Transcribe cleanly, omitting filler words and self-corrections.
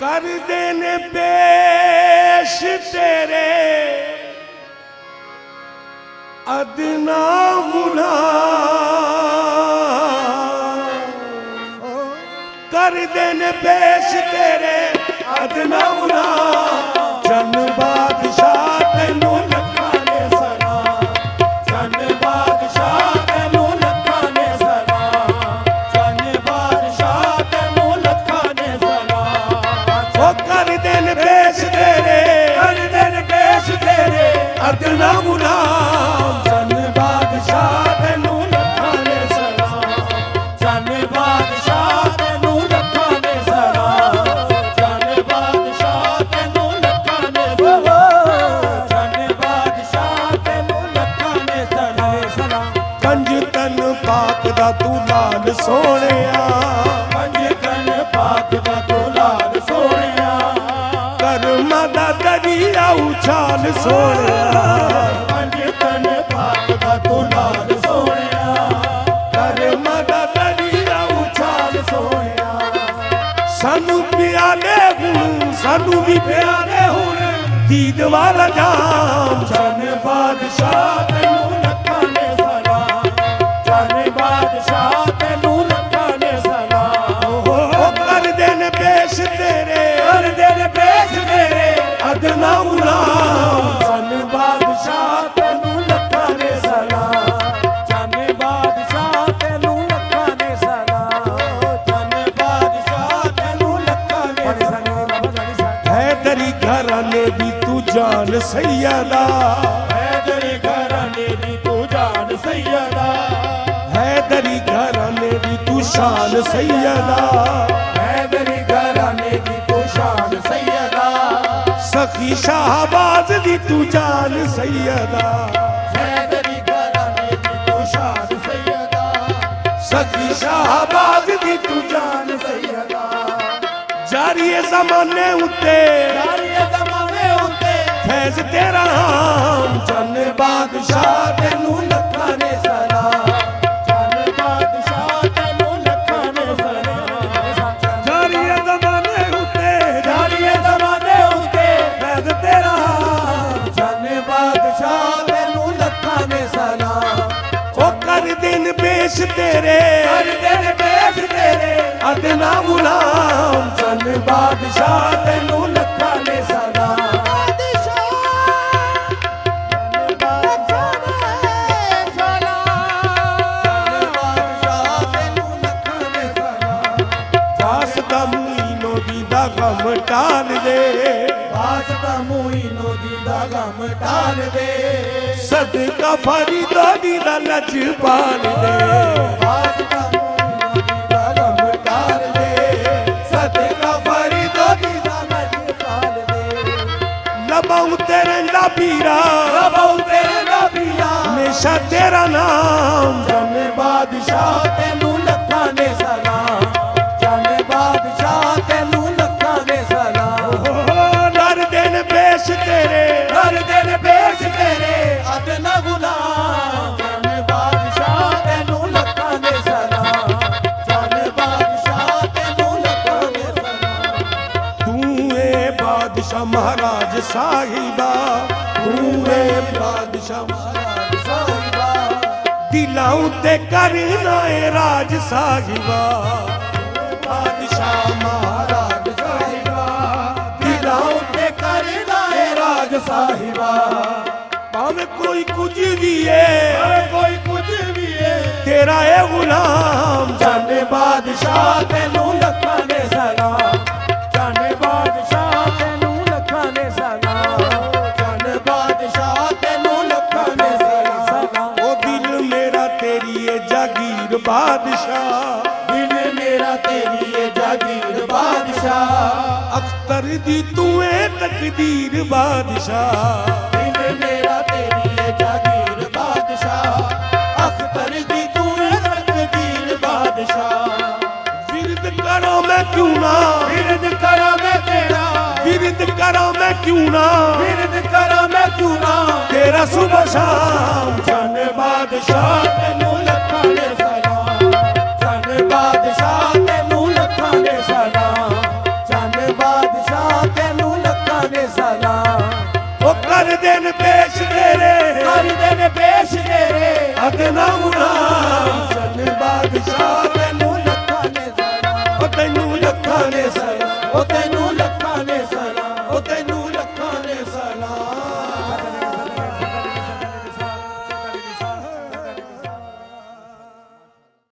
कर देने पेश तेरे अदना गुनाह, कर देने पेश तेरे अदना गुनाह। चन बादशाह तेनू लखां ने सलाम, चन बादशाह तेनू लखां ने सलाम, चन बादशाह तेनू लखां ने सलाम। ओ कर देने पेश तेरे, कर देने पेश तेरे अदना गुनाह। चन बादशाह तेनू लखां ने सलाम, चन बादशाह तेनू लखां ने सलाम, चन बादशाह तेनू लखां ने सलाम, चन बादशाह तेनू लखां ने सलाम। पंज तन पाक दा तू लाल सोहणिया, पंज तन पाक दा तू लाल सोहणिया, करमां दा दरिया उछाल सोहणिया। पंज तन पाक दा तू लाल सोहणिया, करमां दा दरिया उछाल सोहणिया। सानू प्याले हुण, सानू भी प्याले हुण दीद वाला जाम। चन बादशाह तेनू लखां ने सलाम, चन बादशाह तेनू लखां ने सलाम। ओ कर देने पेश तेरे, कर देने पेश तेरे अदना गुलाम। चन बादशाह तेनू लखां ने सलाम, चन बादशाह तेनू लखां ने सलाम, चन बादशाह तेनू लखां ने सलाम। हैदरी घराने दी तू जान सैयदा, हैदरी घराने दी तू जान सैयदा, हैदरी घराने दी तू शान सैयदा, हैदरी घराने दी तू शान सैयदा। सखी शाहबाज दी तू जान सैयदा, हैदरी घराने दी तू शान सैयदा, सखी शाहबाज दी तू जान सैयदा। जारिए ज़माने उत्ते, जारिए ज़माने उत्ते फैज़ तेरा नाम। चन बादशाह तेनू लखां ने सलाम, चन बादशाह तेनू लखां ने सलाम। जारिए ज़माने उत्ते, जारिए ज़माने उत्ते फैज़ तेरा नाम। चन बादशाह तेनू लखां ने सलाम। ओ कर दिन पेश तेरे, कर दिन पेश तेरे अदना गुलाम। चन बादशाह तेनू लखां ने सलाम, गम टाल दे, वास्ता मोइनो दी दा गम टाल दे। सदका फरीदा दी दा लज पाल दे, वास्ता मोइनो दी दा गम टाल दे। सदका फरीदा दी दा लज पाल दे। लबाऊ तेरे दा पीरा, लबाऊ तेरे दा पीरा हमेशा तेरा नाम। चन बादशाह तेनू लखां ने सलाम, चन बादशाह तेनू पेश तेरे, कर दिन पेश तेरे अदना गुलाम। चन बादशाह तेनू लखां ने सलाम, चन बादशाह तेनू लखां ने सलाम। तू ए बादशाह महाराज साहिबा, तू ए बादशाह महाराज साहिबा, दिलां उत्ते करना ए राज साहिबा। बादशाह महाराज साहिबा, दिलां उत्ते करना राज साहिबा। भावें कोई कुछ भी है, भावें कोई कुछ भी है तेरा ए गुलाम। चन बादशाह तेनू लखां ने सलाम, चन बादशाह तेनू लखां ने सलाम, चन बादशाह तेनू लखां ने सलाम। ओ दिल मेरा तेरी ए जागीर बादशाह, दिल मेरा तेरी ए जागीर बादशाह। अख्तर दी तू ए तकदीर बादशाह, दिल मेरा तेरी ए जागीर बादशाह। अख्तर दी तू ए तकदीर बादशाह। विरद करो मैं क्यों ना, विरद करो मैं तेरा, विरद करो मैं क्यों ना, विरद करो मैं क्यों ना तेरा सुबह शाम। चन बादशाह तेनू लखां ने सलाम, चन बादशाह तेनू लखां ने सलाम, चन बादशाह ਕਰਦੇ ਨੇ ਪੇਸ਼ ਤੇਰੇ